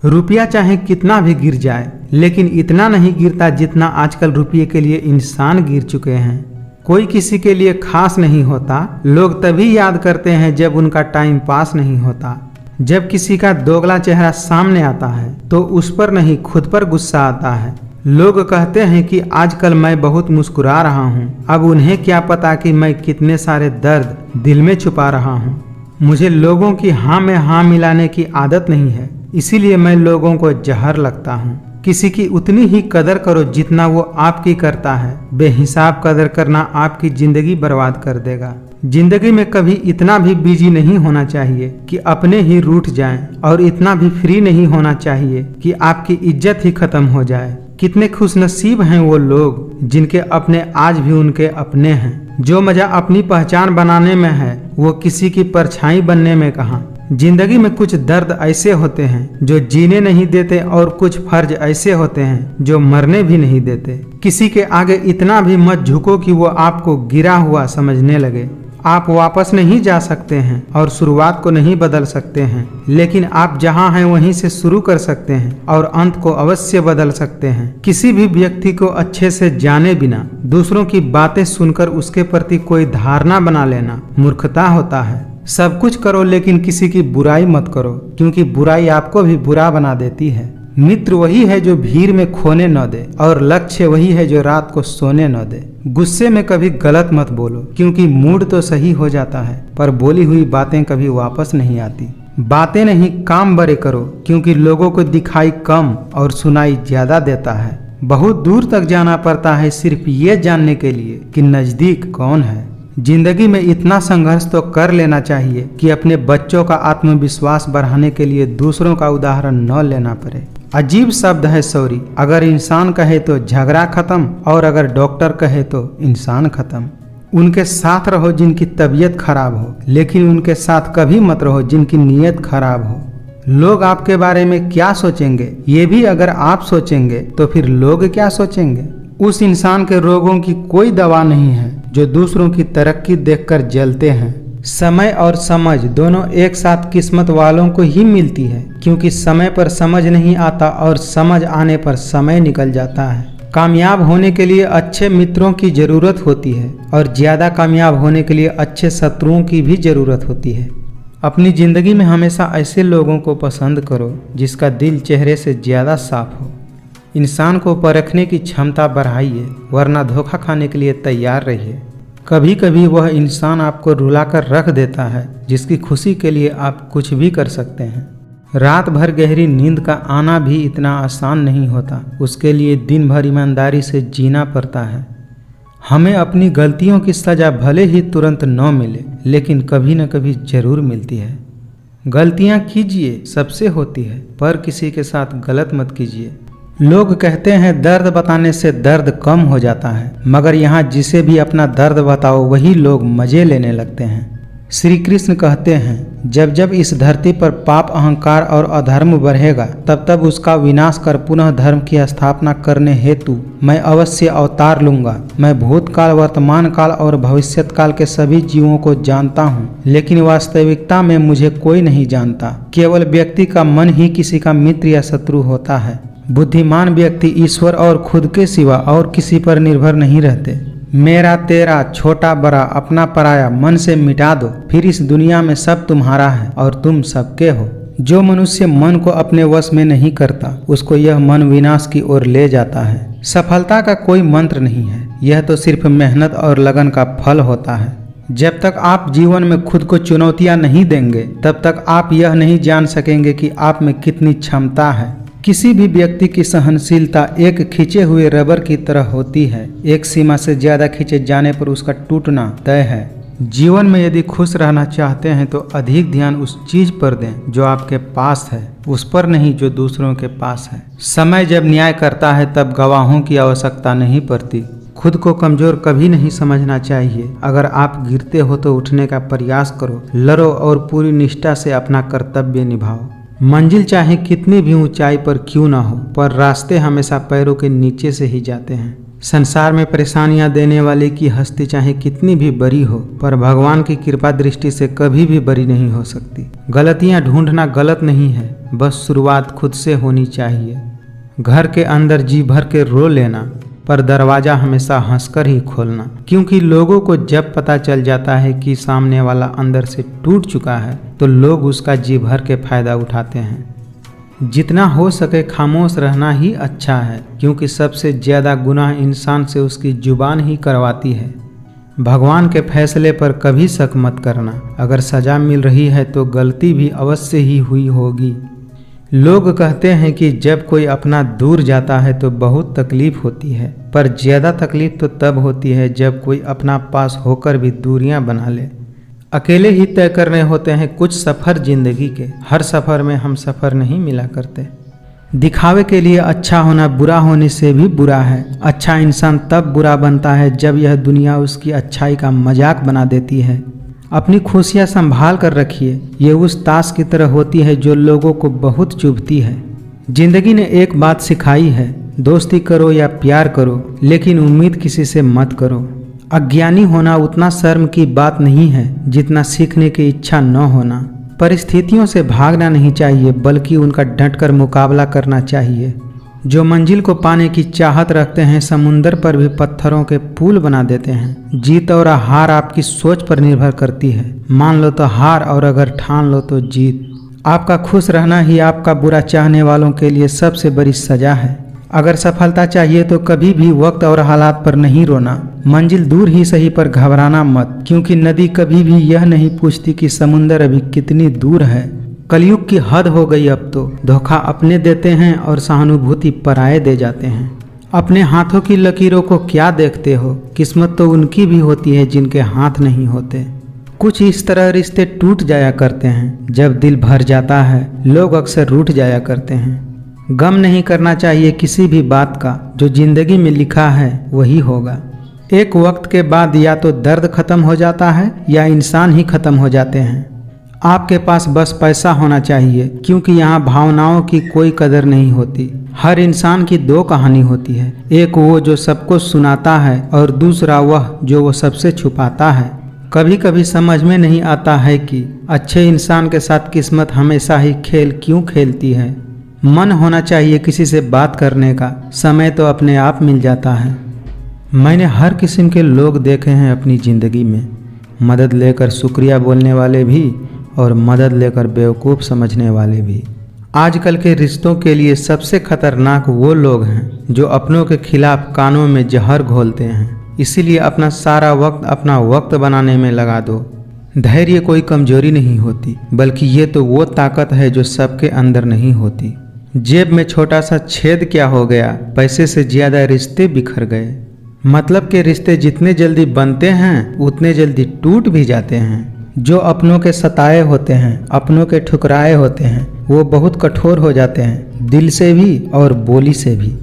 रुपया चाहे कितना भी गिर जाए, लेकिन इतना नहीं गिरता जितना आजकल रुपये के लिए इंसान गिर चुके हैं। कोई किसी के लिए खास नहीं होता। लोग तभी याद करते हैं जब उनका टाइम पास नहीं होता। जब किसी का दोगला चेहरा सामने आता है तो उस पर नहीं खुद पर गुस्सा आता है। लोग कहते हैं कि आजकल मैं बहुत मुस्कुरा रहा हूँ। अब उन्हें क्या पता कि मैं कितने सारे दर्द दिल में छुपा रहा हूँ। मुझे लोगों की हाँ में हाँ मिलाने की आदत नहीं है, इसीलिए मैं लोगों को जहर लगता हूँ। किसी की उतनी ही कदर करो जितना वो आपकी करता है। बेहिसाब कदर करना आपकी जिंदगी बर्बाद कर देगा। जिंदगी में कभी इतना भी बिजी नहीं होना चाहिए कि अपने ही रूठ जाएं, और इतना भी फ्री नहीं होना चाहिए कि आपकी इज्जत ही खत्म हो जाए। कितने खुशनसीब हैं वो लोग जिनके अपने आज भी उनके अपने हैं। जो मजा अपनी पहचान बनाने में है वो किसी की परछाई बनने में कहाँ। जिंदगी में कुछ दर्द ऐसे होते हैं जो जीने नहीं देते, और कुछ फर्ज ऐसे होते हैं जो मरने भी नहीं देते। किसी के आगे इतना भी मत झुको कि वो आपको गिरा हुआ समझने लगे। आप वापस नहीं जा सकते हैं और शुरुआत को नहीं बदल सकते हैं, लेकिन आप जहां हैं वहीं से शुरू कर सकते हैं और अंत को अवश्य बदल सकते हैं। किसी भी व्यक्ति को अच्छे से जाने बिना दूसरों की बातें सुनकर उसके प्रति कोई धारणा बना लेना मूर्खता होता है। सब कुछ करो लेकिन किसी की बुराई मत करो, क्योंकि बुराई आपको भी बुरा बना देती है। मित्र वही है जो भीड़ में खोने न दे, और लक्ष्य वही है जो रात को सोने न दे। गुस्से में कभी गलत मत बोलो, क्योंकि मूड तो सही हो जाता है पर बोली हुई बातें कभी वापस नहीं आती। बातें नहीं काम बड़े करो, क्योंकि लोगों को दिखाई कम और सुनाई ज्यादा देता है। बहुत दूर तक जाना पड़ता है सिर्फ ये जानने के लिए कि नजदीक कौन है। जिंदगी में इतना संघर्ष तो कर लेना चाहिए कि अपने बच्चों का आत्मविश्वास बढ़ाने के लिए दूसरों का उदाहरण न लेना पड़े। अजीब शब्द है सॉरी। अगर इंसान कहे तो झगड़ा खत्म, और अगर डॉक्टर कहे तो इंसान खत्म। उनके साथ रहो जिनकी तबीयत खराब हो, लेकिन उनके साथ कभी मत रहो जिनकी नीयत खराब हो। लोग आपके बारे में क्या सोचेंगे ये भी अगर आप सोचेंगे तो फिर लोग क्या सोचेंगे। उस इंसान के रोगों की कोई दवा नहीं है जो दूसरों की तरक्की देखकर जलते हैं। समय और समझ दोनों एक साथ किस्मत वालों को ही मिलती है, क्योंकि समय पर समझ नहीं आता और समझ आने पर समय निकल जाता है। कामयाब होने के लिए अच्छे मित्रों की जरूरत होती है, और ज्यादा कामयाब होने के लिए अच्छे शत्रुओं की भी जरूरत होती है। अपनी जिंदगी में हमेशा ऐसे लोगों को पसंद करो जिसका दिल चेहरे से ज्यादा साफ हो। इंसान को परखने की क्षमता बढ़ाइए, वरना धोखा खाने के लिए तैयार रहिए। कभी कभी वह इंसान आपको रुलाकर रख देता है जिसकी खुशी के लिए आप कुछ भी कर सकते हैं। रात भर गहरी नींद का आना भी इतना आसान नहीं होता, उसके लिए दिन भर ईमानदारी से जीना पड़ता है। हमें अपनी गलतियों की सज़ा भले ही तुरंत न मिले, लेकिन कभी न कभी जरूर मिलती है। गलतियाँ कीजिए, सबसे होती है, पर किसी के साथ गलत मत कीजिए। लोग कहते हैं दर्द बताने से दर्द कम हो जाता है, मगर यहाँ जिसे भी अपना दर्द बताओ वही लोग मजे लेने लगते हैं। श्री कृष्ण कहते हैं जब जब इस धरती पर पाप, अहंकार और अधर्म बढ़ेगा, तब तब उसका विनाश कर पुनः धर्म की स्थापना करने हेतु मैं अवश्य अवतार लूंगा। मैं भूतकाल, वर्तमान काल और भविष्यत काल के सभी जीवों को जानता हूँ, लेकिन वास्तविकता में मुझे कोई नहीं जानता। केवल व्यक्ति का मन ही किसी का मित्र या शत्रु होता है। बुद्धिमान व्यक्ति ईश्वर और खुद के सिवा और किसी पर निर्भर नहीं रहते। मेरा तेरा, छोटा बड़ा, अपना पराया मन से मिटा दो, फिर इस दुनिया में सब तुम्हारा है और तुम सबके हो। जो मनुष्य मन को अपने वश में नहीं करता, उसको यह मन विनाश की ओर ले जाता है। सफलता का कोई मंत्र नहीं है, यह तो सिर्फ मेहनत और लगन का फल होता है। जब तक आप जीवन में खुद को चुनौतियां नहीं देंगे, तब तक आप यह नहीं जान सकेंगे कि आप में कितनी क्षमता है। किसी भी व्यक्ति की सहनशीलता एक खींचे हुए रबर की तरह होती है। एक सीमा से ज्यादा खींचे जाने पर उसका टूटना तय है। जीवन में यदि खुश रहना चाहते हैं तो अधिक ध्यान उस चीज पर दें जो आपके पास है, उस पर नहीं जो दूसरों के पास है। समय जब न्याय करता है तब गवाहों की आवश्यकता नहीं पड़ती। खुद को कमजोर कभी नहीं समझना चाहिए। अगर आप गिरते हो तो उठने का प्रयास करो, लड़ो और पूरी निष्ठा से अपना कर्तव्य निभाओ। मंजिल चाहे कितनी भी ऊंचाई पर क्यों ना हो, पर रास्ते हमेशा पैरों के नीचे से ही जाते हैं। संसार में परेशानियां देने वाले की हस्ती चाहे कितनी भी बड़ी हो, पर भगवान की कृपा दृष्टि से कभी भी बड़ी नहीं हो सकती। गलतियां ढूंढना गलत नहीं है, बस शुरुआत खुद से होनी चाहिए। घर के अंदर जी भर के रो लेना, पर दरवाजा हमेशा हंसकर ही खोलना, क्योंकि लोगों को जब पता चल जाता है कि सामने वाला अंदर से टूट चुका है तो लोग उसका जी भर के फायदा उठाते हैं। जितना हो सके खामोश रहना ही अच्छा है, क्योंकि सबसे ज़्यादा गुनाह इंसान से उसकी जुबान ही करवाती है। भगवान के फैसले पर कभी शक मत करना। अगर सज़ा मिल रही है तो गलती भी अवश्य ही हुई होगी। लोग कहते हैं कि जब कोई अपना दूर जाता है तो बहुत तकलीफ होती है, पर ज़्यादा तकलीफ तो तब होती है जब कोई अपना पास होकर भी दूरियां बना ले। अकेले ही तय करने होते हैं कुछ सफ़र जिंदगी के। हर सफ़र में हम सफ़र नहीं मिला करते। दिखावे के लिए अच्छा होना बुरा होने से भी बुरा है। अच्छा इंसान तब बुरा बनता है जब यह दुनिया उसकी अच्छाई का मजाक बना देती है। अपनी खुशियाँ संभाल कर रखिए, ये उस ताश की तरह होती है जो लोगों को बहुत चुभती है। जिंदगी ने एक बात सिखाई है, दोस्ती करो या प्यार करो, लेकिन उम्मीद किसी से मत करो। अज्ञानी होना उतना शर्म की बात नहीं है जितना सीखने की इच्छा न होना। परिस्थितियों से भागना नहीं चाहिए, बल्कि उनका डटकर मुकाबला करना चाहिए। जो मंजिल को पाने की चाहत रखते हैं समुंदर पर भी पत्थरों के पुल बना देते हैं। जीत और हार आपकी सोच पर निर्भर करती है। मान लो तो हार, और अगर ठान लो तो जीत। आपका खुश रहना ही आपका बुरा चाहने वालों के लिए सबसे बड़ी सजा है। अगर सफलता चाहिए तो कभी भी वक्त और हालात पर नहीं रोना। मंजिल दूर ही सही पर घबराना मत, क्योंकि नदी कभी भी यह नहीं पूछती कि समुंदर अभी कितनी दूर है। कलयुग की हद हो गई अब तो। धोखा अपने देते हैं और सहानुभूति पराये दे जाते हैं। अपने हाथों की लकीरों को क्या देखते हो? किस्मत तो उनकी भी होती है जिनके हाथ नहीं होते। कुछ इस तरह रिश्ते टूट जाया करते हैं। जब दिल भर जाता है लोग अक्सर रूठ जाया करते हैं। गम नहीं करना चाहिए किसी भी बात का, जो जिंदगी में लिखा है वही होगा। एक वक्त के बाद या तो दर्द खत्म हो जाता है या इंसान ही खत्म हो जाते हैं। आपके पास बस पैसा होना चाहिए, क्योंकि यहाँ भावनाओं की कोई कदर नहीं होती। हर इंसान की दो कहानी होती है, एक वो जो सबको सुनाता है और दूसरा वह जो वो सबसे छुपाता है। कभी कभी समझ में नहीं आता है कि अच्छे इंसान के साथ किस्मत हमेशा ही खेल क्यों खेलती है। मन होना चाहिए किसी से बात करने का, समय तो अपने आप मिल जाता है। मैंने हर किस्म के लोग देखे हैं अपनी ज़िंदगी में, मदद लेकर शुक्रिया बोलने वाले भी और मदद लेकर बेवकूफ़ समझने वाले भी। आजकल के रिश्तों के लिए सबसे खतरनाक वो लोग हैं जो अपनों के खिलाफ कानों में जहर घोलते हैं। इसीलिए अपना सारा वक्त अपना वक्त बनाने में लगा दो। धैर्य कोई कमजोरी नहीं होती, बल्कि ये तो वो ताकत है जो सबके अंदर नहीं होती। जेब में छोटा सा छेद क्या हो गया, पैसे से ज़्यादा रिश्ते बिखर गए। मतलब के रिश्ते जितने जल्दी बनते हैं उतने जल्दी टूट भी जाते हैं। जो अपनों के सताए होते हैं, अपनों के ठुकराए होते हैं, वो बहुत कठोर हो जाते हैं, दिल से भी और बोली से भी।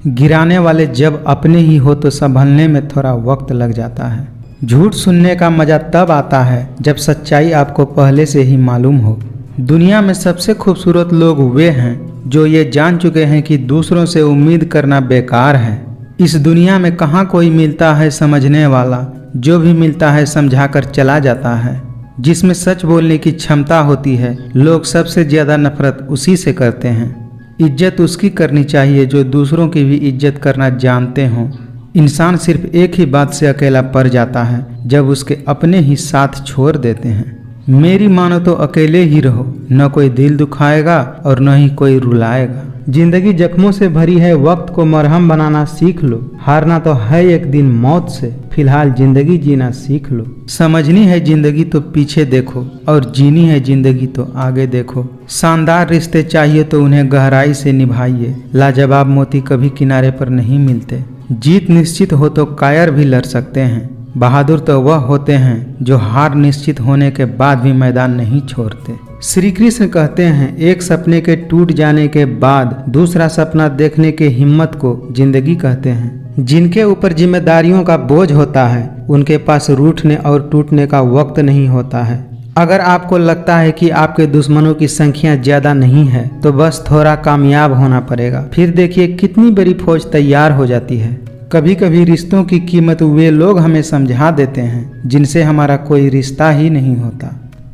गिराने वाले जब अपने ही हो तो संभलने में थोड़ा वक्त लग जाता है। झूठ सुनने का मज़ा तब आता है जब सच्चाई आपको पहले से ही मालूम हो। दुनिया में सबसे खूबसूरत लोग वे हैं जो ये जान चुके हैं कि दूसरों से उम्मीद करना बेकार है। इस दुनिया में कहाँ कोई मिलता है समझने वाला, जो भी मिलता है समझाकर चला जाता है। जिसमें सच बोलने की क्षमता होती है, लोग सबसे ज़्यादा नफरत उसी से करते हैं। इज्जत उसकी करनी चाहिए जो दूसरों की भी इज्जत करना जानते हों। इंसान सिर्फ एक ही बात से अकेला पड़ जाता है, जब उसके अपने ही साथ छोड़ देते हैं। मेरी मानो तो अकेले ही रहो, न कोई दिल दुखाएगा और न ही कोई रुलाएगा। जिंदगी जख्मों से भरी है, वक्त को मरहम बनाना सीख लो। हारना तो है एक दिन मौत से, फिलहाल जिंदगी जीना सीख लो। समझनी है जिंदगी तो पीछे देखो, और जीनी है जिंदगी तो आगे देखो। शानदार रिश्ते चाहिए तो उन्हें गहराई से निभाइए। लाजवाब मोती कभी किनारे पर नहीं मिलते। जीत निश्चित हो तो कायर भी लड़ सकते हैं। बहादुर तो वह होते हैं जो हार निश्चित होने के बाद भी मैदान नहीं छोड़ते। श्री कृष्ण कहते हैं, एक सपने के टूट जाने के बाद दूसरा सपना देखने के हिम्मत को जिंदगी कहते हैं। जिनके ऊपर जिम्मेदारियों का बोझ होता है उनके पास रूठने और टूटने का वक्त नहीं होता है। अगर आपको लगता है कि आपके दुश्मनों की संख्या ज्यादा नहीं है तो बस थोड़ा कामयाब होना पड़ेगा, फिर देखिए कितनी बड़ी फौज तैयार हो जाती है। कभी कभी रिश्तों की कीमत वे लोग हमें समझा देते हैं जिनसे हमारा कोई रिश्ता ही नहीं होता।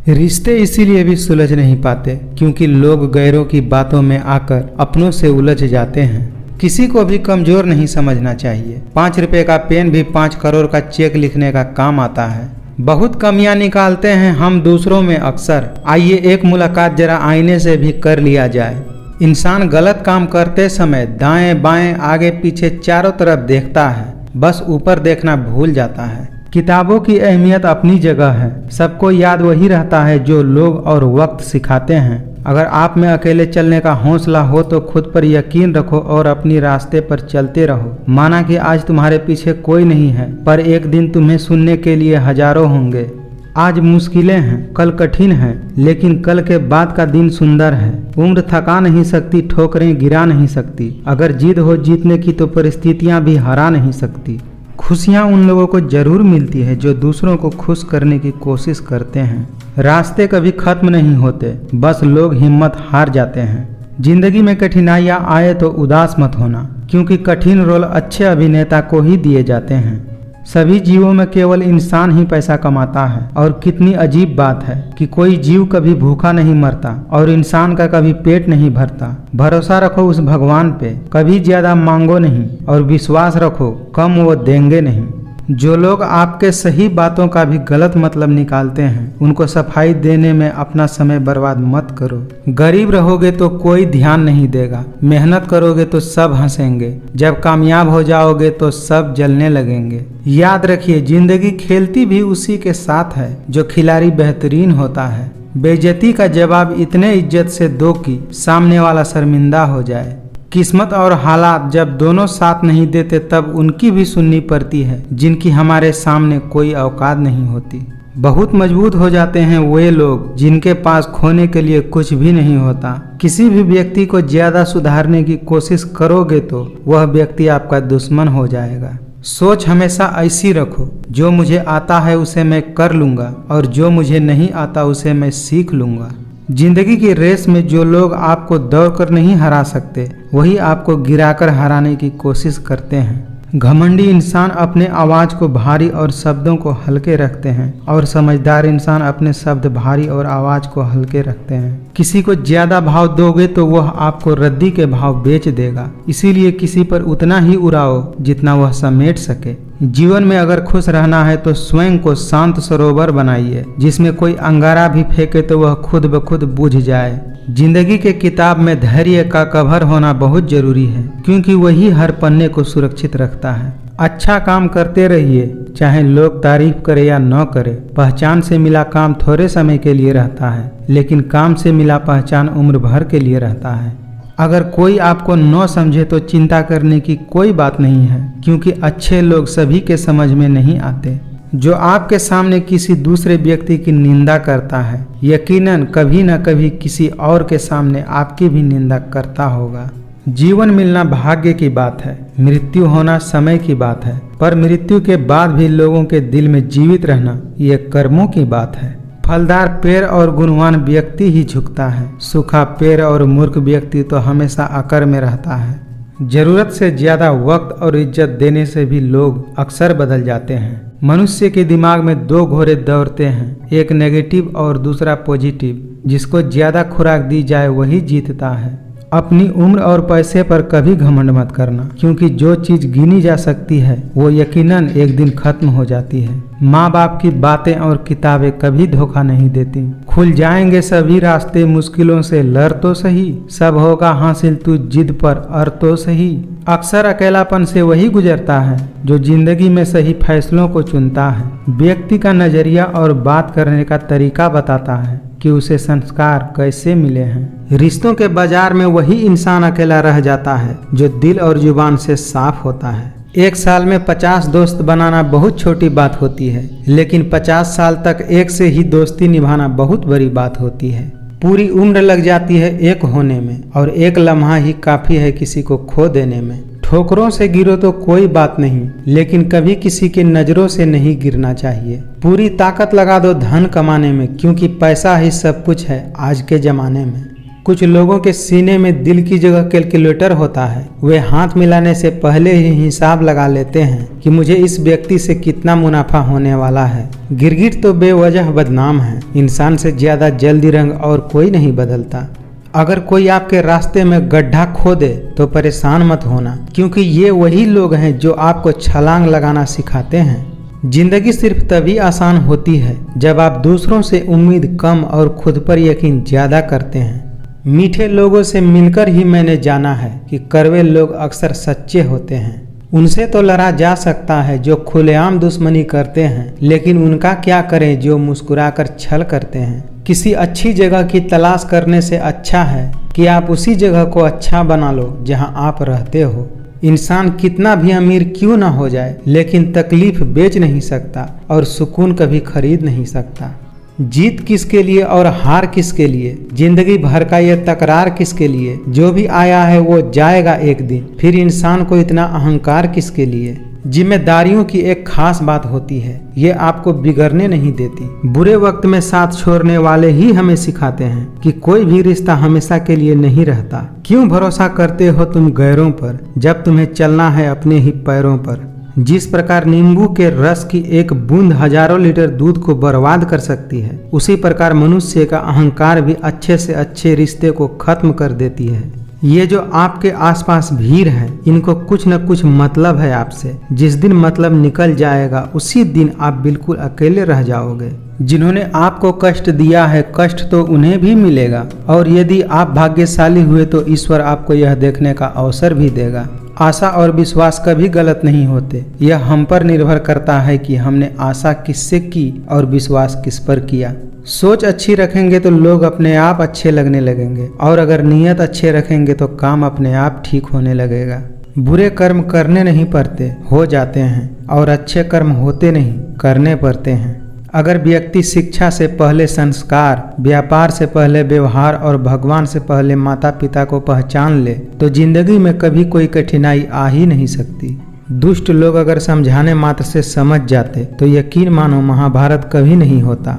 रिश्ते इसीलिए भी सुलझ नहीं पाते क्योंकि लोग गैरों की बातों में आकर अपनों से उलझ जाते हैं। किसी को भी कमजोर नहीं समझना चाहिए। 5 रुपए का पेन भी 5 करोड़ का चेक लिखने का काम आता है। बहुत कमियां निकालते हैं हम दूसरों में अक्सर। आइए एक मुलाकात जरा आईने से भी कर लिया जाए। इंसान गलत काम करते समय दाएं बाएं आगे पीछे चारों तरफ देखता है, बस ऊपर देखना भूल जाता है। किताबों की अहमियत अपनी जगह है। सबको याद वही रहता है जो लोग और वक्त सिखाते हैं। अगर आप में अकेले चलने का हौसला हो तो खुद पर यकीन रखो और अपनी रास्ते पर चलते रहो। माना कि आज तुम्हारे पीछे कोई नहीं है, पर एक दिन तुम्हें सुनने के लिए हजारों होंगे। आज मुश्किलें हैं, कल कठिन है, लेकिन कल के बाद का दिन सुंदर है। उम्र थका नहीं सकती, ठोकरें गिरा नहीं सकती। अगर जिद हो जीतने की तो परिस्थितियां भी हरा नहीं सकती। खुशियां उन लोगों को जरूर मिलती है जो दूसरों को खुश करने की कोशिश करते हैं। रास्ते कभी खत्म नहीं होते, बस लोग हिम्मत हार जाते हैं। जिंदगी में कठिनाइयां आए तो उदास मत होना, क्योंकि कठिन रोल अच्छे अभिनेता को ही दिए जाते हैं। सभी जीवों में केवल इंसान ही पैसा कमाता है और कितनी अजीब बात है कि कोई जीव कभी भूखा नहीं मरता और इंसान का कभी पेट नहीं भरता। भरोसा रखो उस भगवान पे, कभी ज्यादा मांगो नहीं और विश्वास रखो कम वो देंगे नहीं। जो लोग आपके सही बातों का भी गलत मतलब निकालते हैं उनको सफाई देने में अपना समय बर्बाद मत करो। गरीब रहोगे तो कोई ध्यान नहीं देगा, मेहनत करोगे तो सब हंसेंगे, जब कामयाब हो जाओगे तो सब जलने लगेंगे। याद रखिए जिंदगी खेलती भी उसी के साथ है जो खिलाड़ी बेहतरीन होता है। बेइज्जती का जवाब इतने इज्जत से दो कि सामने वाला शर्मिंदा हो जाए। किस्मत और हालात जब दोनों साथ नहीं देते तब उनकी भी सुननी पड़ती है जिनकी हमारे सामने कोई औकात नहीं होती। बहुत मजबूत हो जाते हैं वे लोग जिनके पास खोने के लिए कुछ भी नहीं होता। किसी भी व्यक्ति को ज्यादा सुधारने की कोशिश करोगे तो वह व्यक्ति आपका दुश्मन हो जाएगा। सोच हमेशा ऐसी रखो, जो मुझे आता है उसे मैं कर लूंगा और जो मुझे नहीं आता उसे मैं सीख लूंगा। जिंदगी की रेस में जो लोग आपको दौड़कर नहीं हरा सकते वही आपको गिराकर हराने की कोशिश करते हैं। घमंडी इंसान अपने आवाज को भारी और शब्दों को हल्के रखते हैं और समझदार इंसान अपने शब्द भारी और आवाज को हल्के रखते हैं। किसी को ज्यादा भाव दोगे तो वह आपको रद्दी के भाव बेच देगा, इसीलिए किसी पर उतना ही उड़ाओ जितना वह समेट सके। जीवन में अगर खुश रहना है तो स्वयं को शांत सरोवर बनाइए, जिसमें कोई अंगारा भी फेंके तो वह खुद ब खुद बुझ जाए। जिंदगी के किताब में धैर्य का कवर होना बहुत जरूरी है, क्योंकि वही हर पन्ने को सुरक्षित रखता है। अच्छा काम करते रहिए, चाहे लोग तारीफ करे या न करे। पहचान से मिला काम थोड़े समय के लिए रहता है, लेकिन काम से मिला पहचान उम्र भर के लिए रहता है। अगर कोई आपको न समझे तो चिंता करने की कोई बात नहीं है, क्योंकि अच्छे लोग सभी के समझ में नहीं आते। जो आपके सामने किसी दूसरे व्यक्ति की निंदा करता है, यकीनन कभी न कभी किसी और के सामने आपकी भी निंदा करता होगा। जीवन मिलना भाग्य की बात है, मृत्यु होना समय की बात है, पर मृत्यु के बाद भी लोगों के दिल में जीवित रहना ये कर्मों की बात है। फलदार पेड़ और गुणवान व्यक्ति ही झुकता है, सूखा पेड़ और मूर्ख व्यक्ति तो हमेशा अकर में रहता है। जरूरत से ज्यादा वक्त और इज्जत देने से भी लोग अक्सर बदल जाते हैं। मनुष्य के दिमाग में 2 घोड़े दौड़ते हैं, एक नेगेटिव और दूसरा पॉजिटिव। जिसको ज्यादा खुराक दी जाए वही जीतता है। अपनी उम्र और पैसे पर कभी घमंड मत करना, क्योंकि जो चीज गिनी जा सकती है वो यकीनन एक दिन खत्म हो जाती है। माँ बाप की बातें और किताबें कभी धोखा नहीं देती। खुल जाएंगे सभी रास्ते, मुश्किलों से लड़ तो सही, सब होगा हासिल तू जिद पर अड़ तो सही। अक्सर अकेलापन से वही गुजरता है जो जिंदगी में सही फैसलों को चुनता है। व्यक्ति का नजरिया और बात करने का तरीका बताता है कि उसे संस्कार कैसे मिले हैं। रिश्तों के बाजार में वही इंसान अकेला रह जाता है जो दिल और जुबान से साफ होता है। एक साल में 50 दोस्त बनाना बहुत छोटी बात होती है, लेकिन 50 साल तक एक से ही दोस्ती निभाना बहुत बड़ी बात होती है। पूरी उम्र लग जाती है एक होने में, और एक लम्हा ही काफी है किसी को खो देने में। ठोकरों से गिरो तो कोई बात नहीं, लेकिन कभी किसी की नजरों से नहीं गिरना चाहिए। पूरी ताकत लगा दो धन कमाने में, क्योंकि पैसा ही सब कुछ है आज के जमाने में। कुछ लोगों के सीने में दिल की जगह कैलकुलेटर होता है। वे हाथ मिलाने से पहले ही हिसाब लगा लेते हैं कि मुझे इस व्यक्ति से कितना मुनाफा होने वाला है। गिरगिट तो बेवजह बदनाम है। इंसान से ज्यादा जल्दी रंग और कोई नहीं बदलता। अगर कोई आपके रास्ते में गड्ढा खोदे तो परेशान मत होना, क्योंकि ये वही लोग हैं जो आपको छलांग लगाना सिखाते हैं। जिंदगी सिर्फ तभी आसान होती है जब आप दूसरों से उम्मीद कम और खुद पर यकीन ज्यादा करते हैं। मीठे लोगों से मिलकर ही मैंने जाना है कि कड़वे लोग अक्सर सच्चे होते हैं। उनसे तो लड़ा जा सकता है जो खुलेआम दुश्मनी करते हैं, लेकिन उनका क्या करें जो मुस्कुराकर छल करते हैं। किसी अच्छी जगह की तलाश करने से अच्छा है कि आप उसी जगह को अच्छा बना लो जहां आप रहते हो। इंसान कितना भी अमीर क्यों ना हो जाए, लेकिन तकलीफ बेच नहीं सकता और सुकून कभी खरीद नहीं सकता। जीत किसके लिए और हार किसके लिए, जिंदगी भर का ये तकरार किसके लिए। जो भी आया है वो जाएगा एक दिन, फिर इंसान को इतना अहंकार किसके लिए। जिम्मेदारियों की एक खास बात होती है, ये आपको बिगड़ने नहीं देती। बुरे वक्त में साथ छोड़ने वाले ही हमें सिखाते हैं कि कोई भी रिश्ता हमेशा के लिए नहीं रहता। क्यों भरोसा करते हो तुम गैरों पर जब तुम्हें चलना है अपने ही पैरों पर। जिस प्रकार नींबू के रस की एक बूंद हजारों लीटर दूध को बर्बाद कर सकती है, उसी प्रकार मनुष्य का अहंकार भी अच्छे से अच्छे रिश्ते को खत्म कर देती है। ये जो आपके आसपास भीड़ है, इनको कुछ न कुछ मतलब है आपसे। जिस दिन मतलब निकल जाएगा उसी दिन आप बिल्कुल अकेले रह जाओगे। जिन्होंने आपको कष्ट दिया है, कष्ट तो उन्हें भी मिलेगा, और यदि आप भाग्यशाली हुए तो ईश्वर आपको यह देखने का अवसर भी देगा। आशा और विश्वास कभी गलत नहीं होते। यह हम पर निर्भर करता है कि हमने आशा किससे की और विश्वास किस पर किया। सोच अच्छी रखेंगे तो लोग अपने आप अच्छे लगने लगेंगे, और अगर नीयत अच्छे रखेंगे तो काम अपने आप ठीक होने लगेगा। बुरे कर्म करने नहीं पड़ते, हो जाते हैं, और अच्छे कर्म होते नहीं, करने पड़ते हैं। अगर व्यक्ति शिक्षा से पहले संस्कार, व्यापार से पहले व्यवहार और भगवान से पहले माता पिता को पहचान ले तो जिंदगी में कभी कोई कठिनाई आ ही नहीं सकती। दुष्ट लोग अगर समझाने मात्र से समझ जाते तो यकीन मानो महाभारत कभी नहीं होता।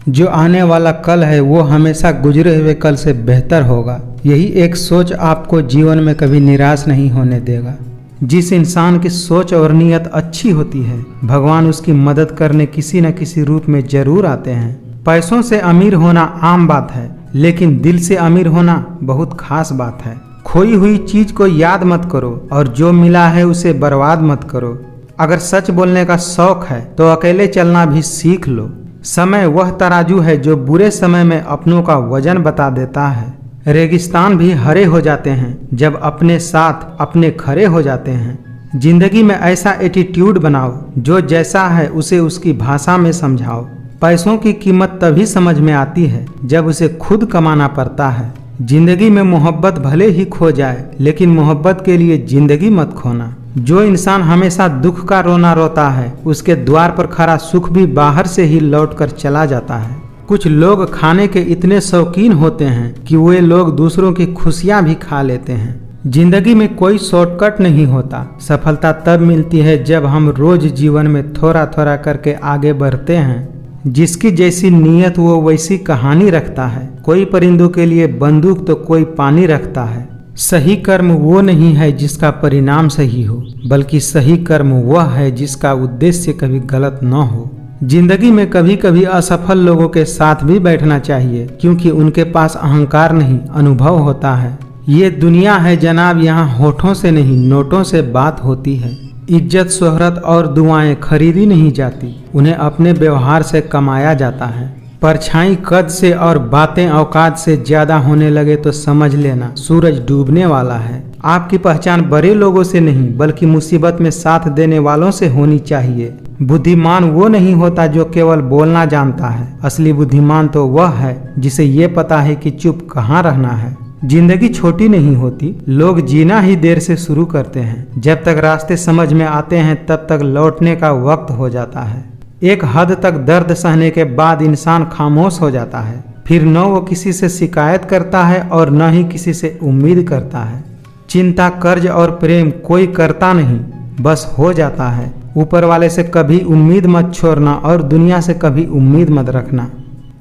जो आने वाला कल है वो हमेशा गुजरे हुए कल से बेहतर होगा। यही एक सोच आपको जीवन में कभी निराश नहीं होने देगा। जिस इंसान की सोच और नीयत अच्छी होती है, भगवान उसकी मदद करने किसी न किसी रूप में जरूर आते हैं। पैसों से अमीर होना आम बात है, लेकिन दिल से अमीर होना बहुत खास बात है। खोई हुई चीज को याद मत करो और जो मिला है उसे बर्बाद मत करो। अगर सच बोलने का शौक है तो अकेले चलना भी सीख लो। समय वह तराजू है जो बुरे समय में अपनों का वजन बता देता है। रेगिस्तान भी हरे हो जाते हैं जब अपने साथ अपने खड़े हो जाते हैं। जिंदगी में ऐसा एटीट्यूड बनाओ जो जैसा है उसे उसकी भाषा में समझाओ। पैसों की कीमत तभी समझ में आती है जब उसे खुद कमाना पड़ता है। जिंदगी में मोहब्बत भले ही खो जाए, लेकिन मोहब्बत के लिए जिंदगी मत खोना। जो इंसान हमेशा दुख का रोना रोता है, उसके द्वार पर खड़ा सुख भी बाहर से ही लौट कर चला जाता है। कुछ लोग खाने के इतने शौकीन होते हैं कि वे लोग दूसरों की खुशियां भी खा लेते हैं। जिंदगी में कोई शॉर्टकट नहीं होता। सफलता तब मिलती है जब हम रोज जीवन में थोड़ा थोड़ा करके आगे बढ़ते हैं। जिसकी जैसी नीयत वो वैसी कहानी रखता है। कोई परिंदों के लिए बंदूक तो कोई पानी रखता है। सही कर्म वो नहीं है जिसका परिणाम सही हो, बल्कि सही कर्म वह है जिसका उद्देश्य कभी गलत न हो। जिंदगी में कभी कभी असफल लोगों के साथ भी बैठना चाहिए, क्योंकि उनके पास अहंकार नहीं अनुभव होता है। ये दुनिया है जनाब, यहाँ होठों से नहीं नोटों से बात होती है। इज्जत, शोहरत और दुआएं खरीदी नहीं जाती, उन्हें अपने व्यवहार से कमाया जाता है। परछाई कद से और बातें औकात से ज्यादा होने लगे तो समझ लेना सूरज डूबने वाला है। आपकी पहचान बड़े लोगों से नहीं बल्कि मुसीबत में साथ देने वालों से होनी चाहिए। बुद्धिमान वो नहीं होता जो केवल बोलना जानता है। असली बुद्धिमान तो वह है जिसे ये पता है कि चुप कहाँ रहना है। जिंदगी छोटी नहीं होती, लोग जीना ही देर से शुरू करते हैं। जब तक रास्ते समझ में आते हैं तब तक लौटने का वक्त हो जाता है। एक हद तक दर्द सहने के बाद इंसान खामोश हो जाता है। फिर न वो किसी से शिकायत करता है और न ही किसी से उम्मीद करता है। चिंता, कर्ज और प्रेम कोई करता नहीं, बस हो जाता है। ऊपर वाले से कभी उम्मीद मत छोड़ना और दुनिया से कभी उम्मीद मत रखना।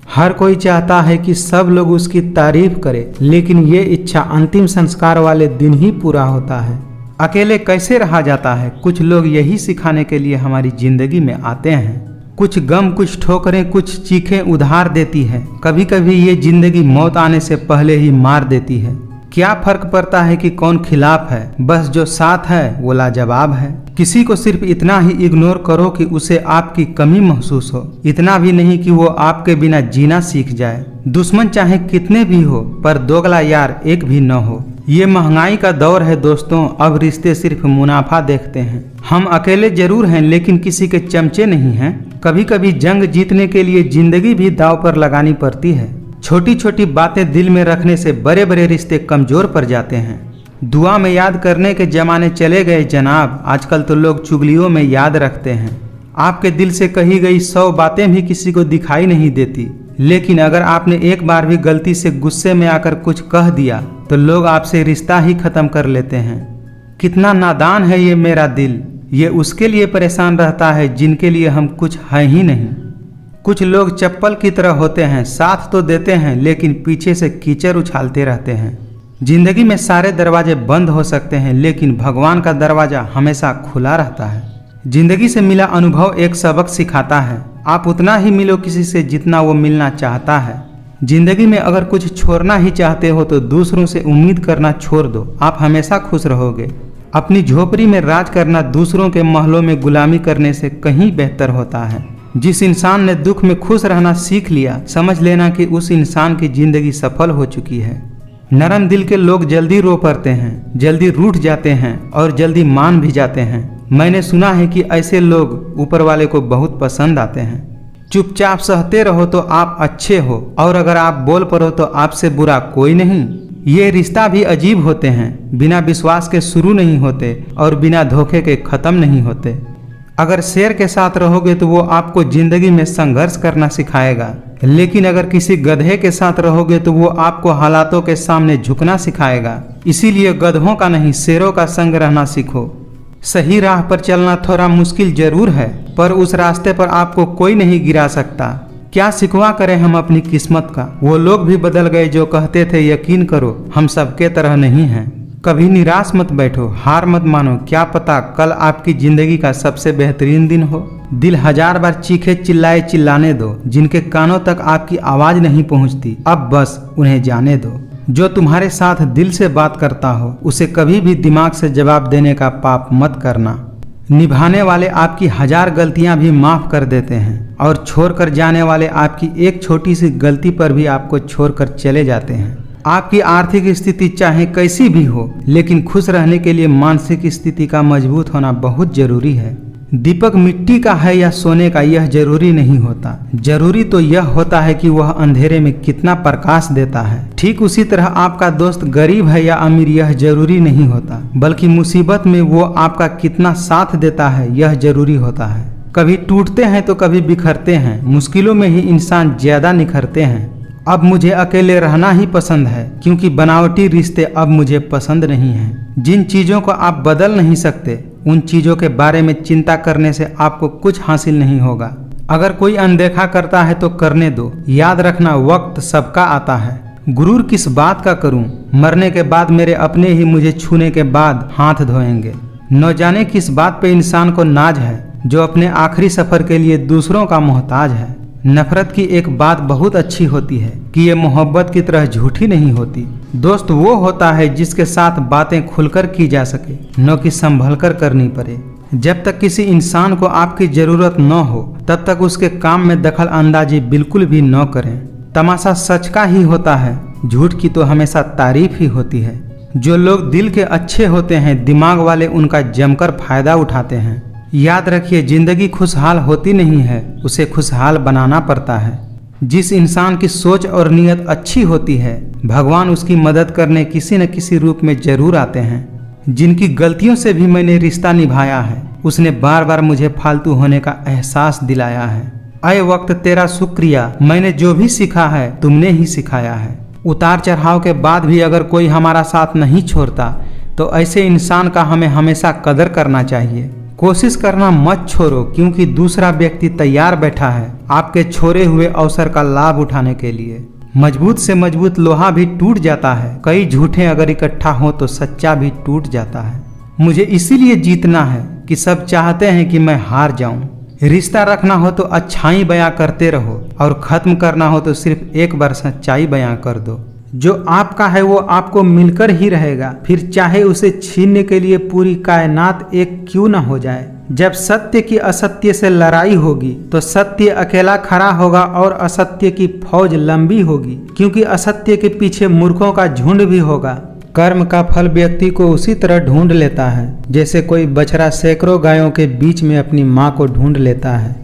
हर कोई चाहता है कि सब लोग उसकी तारीफ करें, लेकिन ये इच्छा अंतिम संस्कार वाले दिन ही पूरा होता है। अकेले कैसे रहा जाता है, कुछ लोग यही सिखाने के लिए हमारी जिंदगी में आते हैं। कुछ गम, कुछ ठोकरें, कुछ चीखें उधार देती है। कभी कभी ये जिंदगी मौत आने से पहले ही मार देती है। क्या फर्क पड़ता है कि कौन खिलाफ है, बस जो साथ है वो लाजवाब है। किसी को सिर्फ इतना ही इग्नोर करो कि उसे आपकी कमी महसूस हो, इतना भी नहीं कि वो आपके बिना जीना सीख जाए। दुश्मन चाहे कितने भी हो, पर दोगला यार एक भी न हो। ये महंगाई का दौर है दोस्तों, अब रिश्ते सिर्फ मुनाफा देखते हैं। हम अकेले जरूर हैं, लेकिन किसी के चमचे नहीं हैं। कभी कभी जंग जीतने के लिए जिंदगी भी दांव पर लगानी पड़ती है। छोटी छोटी बातें दिल में रखने से बड़े बड़े रिश्ते कमजोर पड़ जाते हैं। दुआ में याद करने के जमाने चले गए जनाब, आजकल तो लोग चुगलियों में याद रखते हैं। आपके दिल से कही गई 100 बातें भी किसी को दिखाई नहीं देती, लेकिन अगर आपने एक बार भी गलती से गुस्से में आकर कुछ कह दिया तो लोग आपसे रिश्ता ही खत्म कर लेते हैं। कितना नादान है ये मेरा दिल, ये उसके लिए परेशान रहता है जिनके लिए हम कुछ है ही नहीं। कुछ लोग चप्पल की तरह होते हैं, साथ तो देते हैं लेकिन पीछे से कीचड़ उछालते रहते हैं। जिंदगी में सारे दरवाजे बंद हो सकते हैं, लेकिन भगवान का दरवाजा हमेशा खुला रहता है। जिंदगी से मिला अनुभव एक सबक सिखाता है, आप उतना ही मिलो किसी से जितना वो मिलना चाहता है। जिंदगी में अगर कुछ छोड़ना ही चाहते हो तो दूसरों से उम्मीद करना छोड़ दो, आप हमेशा खुश रहोगे। अपनी झोपड़ी में राज करना दूसरों के महलों में गुलामी करने से कहीं बेहतर होता है। जिस इंसान ने दुख में खुश रहना सीख लिया, समझ लेना कि उस इंसान की जिंदगी सफल हो चुकी है। नरम दिल के लोग जल्दी रो पड़ते हैं, जल्दी रूठ जाते हैं और जल्दी मान भी जाते हैं। मैंने सुना है कि ऐसे लोग ऊपर वाले को बहुत पसंद आते हैं। चुपचाप सहते रहो तो आप अच्छे हो, और अगर आप बोल पड़ो तो आपसे बुरा कोई नहीं। ये रिश्ता भी अजीब होते हैं, बिना विश्वास के शुरू नहीं होते और बिना धोखे के खत्म नहीं होते। अगर शेर के साथ रहोगे तो वो आपको जिंदगी में संघर्ष करना सिखाएगा, लेकिन अगर किसी गधे के साथ रहोगे तो वो आपको हालातों के सामने झुकना सिखाएगा। इसीलिए गधों का नहीं, शेरों का संग रहना सीखो। सही राह पर चलना थोड़ा मुश्किल जरूर है, पर उस रास्ते पर आपको कोई नहीं गिरा सकता। क्या शिकवा करें हम अपनी किस्मत का, वो लोग भी बदल गए जो कहते थे यकीन करो हम सबके तरह नहीं हैं। कभी निराश मत बैठो, हार मत मानो, क्या पता कल आपकी जिंदगी का सबसे बेहतरीन दिन हो। दिल 1000 बार चीखे चिल्लाए चिल्लाने दो, जिनके कानों तक आपकी आवाज नहीं पहुंचती अब बस उन्हें जाने दो। जो तुम्हारे साथ दिल से बात करता हो उसे कभी भी दिमाग से जवाब देने का पाप मत करना। निभाने वाले आपकी 1000 गलतियां भी माफ कर देते हैं, और छोड़कर जाने वाले आपकी एक छोटी सी गलती पर भी आपको छोड़कर चले जाते हैं। आपकी आर्थिक स्थिति चाहे कैसी भी हो, लेकिन खुश रहने के लिए मानसिक स्थिति का मजबूत होना बहुत जरूरी है। दीपक मिट्टी का है या सोने का, यह जरूरी नहीं होता। जरूरी तो यह होता है कि वह अंधेरे में कितना प्रकाश देता है। ठीक उसी तरह आपका दोस्त गरीब है या अमीर, यह जरूरी नहीं होता, बल्कि मुसीबत में वो आपका कितना साथ देता है यह जरूरी होता है। कभी टूटते हैं तो कभी बिखरते हैं, मुश्किलों में ही इंसान ज्यादा निखरते हैं। अब मुझे अकेले रहना ही पसंद है, क्योंकि बनावटी रिश्ते अब मुझे पसंद नहीं हैं। जिन चीज़ों को आप बदल नहीं सकते, उन चीज़ों के बारे में चिंता करने से आपको कुछ हासिल नहीं होगा। अगर कोई अनदेखा करता है तो करने दो, याद रखना वक्त सबका आता है। गुरूर किस बात का करूं, मरने के बाद मेरे अपने ही मुझे छूने के बाद हाथ धोएंगे। न जाने किस बात पे इंसान को नाज है, जो अपने आखिरी सफर के लिए दूसरों का मोहताज है। नफरत की एक बात बहुत अच्छी होती है कि ये मोहब्बत की तरह झूठी नहीं होती। दोस्त वो होता है जिसके साथ बातें खुलकर की जा सके, न कि संभल कर करनी पड़े। जब तक किसी इंसान को आपकी जरूरत न हो तब तक उसके काम में दखल अंदाजी बिल्कुल भी न करें। तमाशा सच का ही होता है, झूठ की तो हमेशा तारीफ ही होती है। जो लोग दिल के अच्छे होते हैं, दिमाग वाले उनका जमकर फायदा उठाते हैं। याद रखिए, जिंदगी खुशहाल होती नहीं है, उसे खुशहाल बनाना पड़ता है। जिस इंसान की सोच और नीयत अच्छी होती है, भगवान उसकी मदद करने किसी न किसी रूप में जरूर आते हैं। जिनकी गलतियों से भी मैंने रिश्ता निभाया है, उसने बार बार मुझे फालतू होने का एहसास दिलाया है। अय वक्त तेरा शुक्रिया, मैंने जो भी सीखा है तुमने ही सिखाया है। उतार चढ़ाव के बाद भी अगर कोई हमारा साथ नहीं छोड़ता तो ऐसे इंसान का हमें हमेशा कदर करना चाहिए। कोशिश करना मत छोड़ो, क्योंकि दूसरा व्यक्ति तैयार बैठा है आपके छोड़े हुए अवसर का लाभ उठाने के लिए। मजबूत से मजबूत लोहा भी टूट जाता है, कई झूठे अगर इकट्ठा हो तो सच्चा भी टूट जाता है। मुझे इसीलिए जीतना है कि सब चाहते हैं कि मैं हार जाऊं। रिश्ता रखना हो तो अच्छाई बयां करते रहो, और खत्म करना हो तो सिर्फ एक बार सच्चाई बयां कर दो। जो आपका है वो आपको मिलकर ही रहेगा, फिर चाहे उसे छीनने के लिए पूरी कायनात एक क्यों न हो जाए। जब सत्य की असत्य से लड़ाई होगी तो सत्य अकेला खड़ा होगा और असत्य की फौज लंबी होगी, क्योंकि असत्य के पीछे मूर्खों का झुंड भी होगा। कर्म का फल व्यक्ति को उसी तरह ढूंढ लेता है जैसे कोई बछड़ा सैकड़ों गायों के बीच में अपनी माँ को ढूंढ लेता है।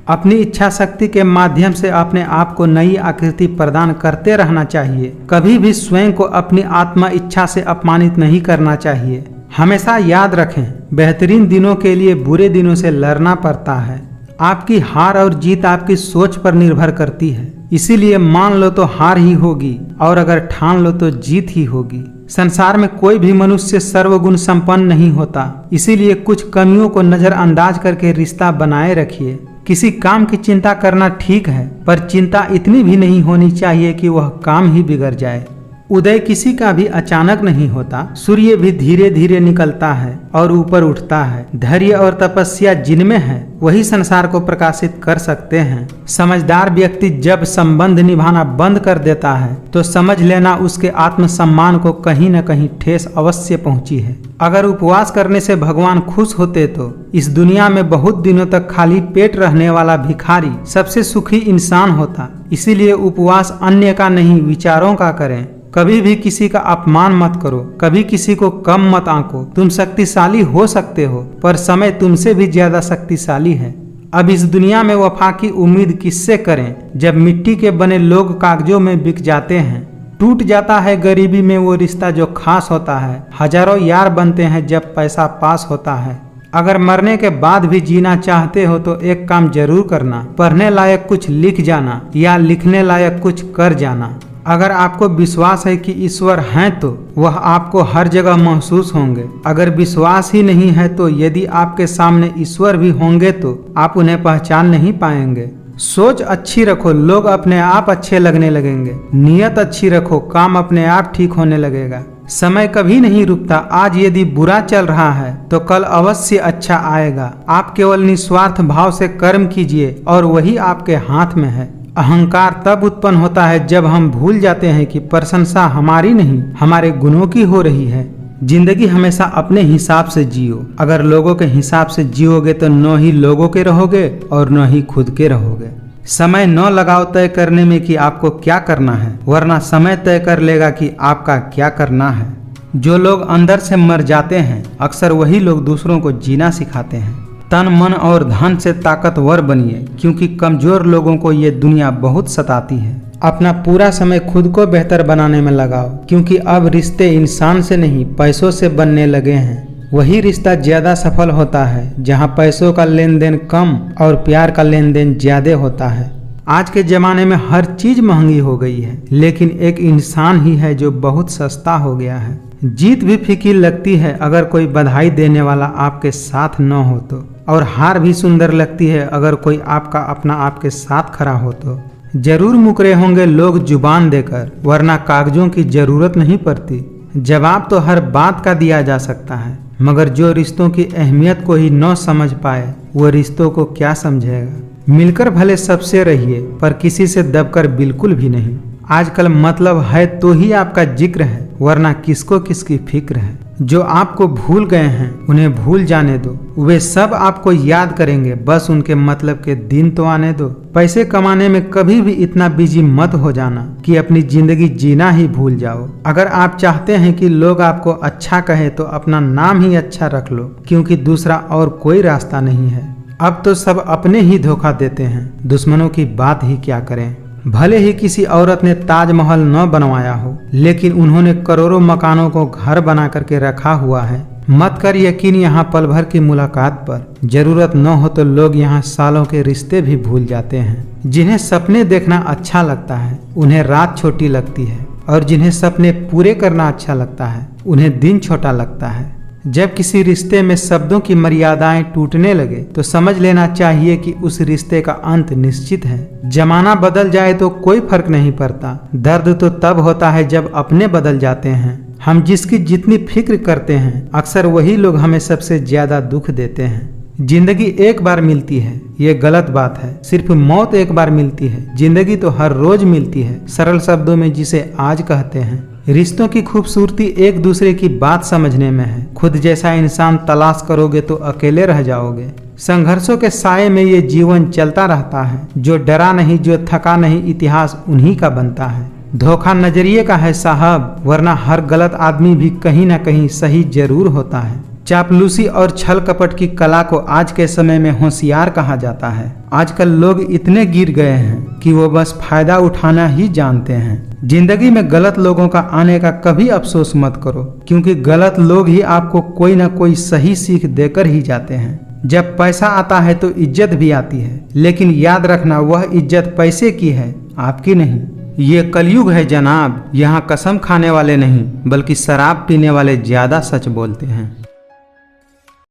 अपनी इच्छा शक्ति के माध्यम से अपने आप को नई आकृति प्रदान करते रहना चाहिए। कभी भी स्वयं को अपनी आत्मा इच्छा से अपमानित नहीं करना चाहिए। हमेशा याद रखें, बेहतरीन दिनों के लिए बुरे दिनों से लड़ना पड़ता है। आपकी हार और जीत आपकी सोच पर निर्भर करती है, इसीलिए मान लो तो हार ही होगी, और अगर ठान लो तो जीत ही होगी। संसार में कोई भी मनुष्य सर्वगुण संपन्न नहीं होता, इसीलिए कुछ कमियों को नजरअंदाज करके रिश्ता बनाए रखिए। किसी काम की चिंता करना ठीक है, पर चिंता इतनी भी नहीं होनी चाहिए कि वह काम ही बिगड़ जाए। उदय किसी का भी अचानक नहीं होता, सूर्य भी धीरे धीरे निकलता है और ऊपर उठता है। धैर्य और तपस्या जिनमें है वही संसार को प्रकाशित कर सकते हैं। समझदार व्यक्ति जब संबंध निभाना बंद कर देता है तो समझ लेना उसके आत्मसम्मान को कहीं न कहीं ठेस अवश्य पहुंची है। अगर उपवास करने से भगवान खुश होते तो इस दुनिया में बहुत दिनों तक खाली पेट रहने वाला भिखारी सबसे सुखी इंसान होता। इसीलिए उपवास अन्य का नहीं, विचारों का करें। कभी भी किसी का अपमान मत करो, कभी किसी को कम मत आंको। तुम शक्तिशाली हो सकते हो, पर समय तुमसे भी ज्यादा शक्तिशाली है। अब इस दुनिया में वफा की उम्मीद किससे करें जब मिट्टी के बने लोग कागजों में बिक जाते हैं। टूट जाता है गरीबी में वो रिश्ता जो खास होता है। हजारों यार बनते हैं जब पैसा पास होता है। अगर मरने के बाद भी जीना चाहते हो तो एक काम जरूर करना, पढ़ने लायक कुछ लिख जाना या लिखने लायक कुछ कर जाना। अगर आपको विश्वास है कि ईश्वर हैं तो वह आपको हर जगह महसूस होंगे। अगर विश्वास ही नहीं है तो यदि आपके सामने ईश्वर भी होंगे तो आप उन्हें पहचान नहीं पाएंगे। सोच अच्छी रखो, लोग अपने आप अच्छे लगने लगेंगे। नियत अच्छी रखो, काम अपने आप ठीक होने लगेगा। समय कभी नहीं रुकता। आज यदि बुरा चल रहा है तो कल अवश्य अच्छा आएगा। आप केवल निस्वार्थ भाव से कर्म कीजिए और वही आपके हाथ में है। अहंकार तब उत्पन्न होता है जब हम भूल जाते हैं कि प्रशंसा हमारी नहीं, हमारे गुणों की हो रही है। जिंदगी हमेशा अपने हिसाब से जियो। अगर लोगों के हिसाब से जियोगे तो न ही लोगों के रहोगे और न ही खुद के रहोगे। समय न लगाओ तय करने में कि आपको क्या करना है, वरना समय तय कर लेगा कि आपका क्या करना है। जो लोग अंदर से मर जाते हैं अक्सर वही लोग दूसरों को जीना सिखाते हैं। तन मन और धन से ताकतवर बनिए, क्योंकि कमजोर लोगों को ये दुनिया बहुत सताती है। अपना पूरा समय खुद को बेहतर बनाने में लगाओ, क्योंकि अब रिश्ते इंसान से नहीं पैसों से बनने लगे हैं। वही रिश्ता ज्यादा सफल होता है जहां पैसों का लेन देन कम और प्यार का लेन देन ज्यादा होता है। आज के जमाने में हर चीज महंगी हो गई है, लेकिन एक इंसान ही है जो बहुत सस्ता हो गया है। जीत भी फीकी लगती है अगर कोई बधाई देने वाला आपके साथ न हो तो, और हार भी सुंदर लगती है अगर कोई आपका अपना आपके साथ खड़ा हो तो। जरूर मुकरे होंगे लोग जुबान देकर, वरना कागजों की जरूरत नहीं पड़ती। जवाब तो हर बात का दिया जा सकता है, मगर जो रिश्तों की अहमियत को ही न समझ पाए वो रिश्तों को क्या समझेगा। मिलकर भले सबसे रहिए, पर किसी से दबकर बिल्कुल भी नहीं। आजकल मतलब है तो ही आपका जिक्र है, वरना किसको किसकी फिक्र है। जो आपको भूल गए हैं उन्हें भूल जाने दो, वे सब आपको याद करेंगे, बस उनके मतलब के दिन तो आने दो। पैसे कमाने में कभी भी इतना बिजी मत हो जाना कि अपनी जिंदगी जीना ही भूल जाओ। अगर आप चाहते हैं कि लोग आपको अच्छा कहे तो अपना नाम ही अच्छा रख लो, क्योंकि दूसरा और कोई रास्ता नहीं है। अब तो सब अपने ही धोखा देते हैं, दुश्मनों की बात ही क्या करें। भले ही किसी औरत ने ताजमहल न बनवाया हो, लेकिन उन्होंने करोड़ों मकानों को घर बना करके रखा हुआ है। मत कर यकीन यहाँ पल भर की मुलाकात पर। जरूरत न हो तो लोग यहाँ सालों के रिश्ते भी भूल जाते हैं। जिन्हें सपने देखना अच्छा लगता है उन्हें रात छोटी लगती है, और जिन्हें सपने पूरे करना अच्छा लगता है उन्हें दिन छोटा लगता है। जब किसी रिश्ते में शब्दों की मर्यादाएं टूटने लगे तो समझ लेना चाहिए कि उस रिश्ते का अंत निश्चित है। जमाना बदल जाए तो कोई फर्क नहीं पड़ता, दर्द तो तब होता है जब अपने बदल जाते हैं। हम जिसकी जितनी फिक्र करते हैं अक्सर वही लोग हमें सबसे ज्यादा दुख देते हैं। जिंदगी एक बार मिलती है, ये गलत बात है। सिर्फ मौत एक बार मिलती है, जिंदगी तो हर रोज मिलती है। सरल शब्दों में जिसे आज कहते हैं। रिश्तों की खूबसूरती एक दूसरे की बात समझने में है। खुद जैसा इंसान तलाश करोगे तो अकेले रह जाओगे। संघर्षों के साये में ये जीवन चलता रहता है। जो डरा नहीं, जो थका नहीं, इतिहास उन्हीं का बनता है। धोखा नजरिए का है साहब, वरना हर गलत आदमी भी कहीं ना कहीं सही जरूर होता है। चापलूसी और छल कपट की कला को आज के समय में होशियार कहा जाता है। आजकल लोग इतने गिर गए हैं कि वो बस फायदा उठाना ही जानते हैं। जिंदगी में गलत लोगों का आने का कभी अफसोस मत करो, क्योंकि गलत लोग ही आपको कोई ना कोई सही सीख देकर ही जाते हैं। जब पैसा आता है तो इज्जत भी आती है, लेकिन याद रखना वह इज्जत पैसे की है, आपकी नहीं। ये कलयुग है जनाब, यहाँ कसम खाने वाले नहीं बल्कि शराब पीने वाले ज्यादा सच बोलते हैं।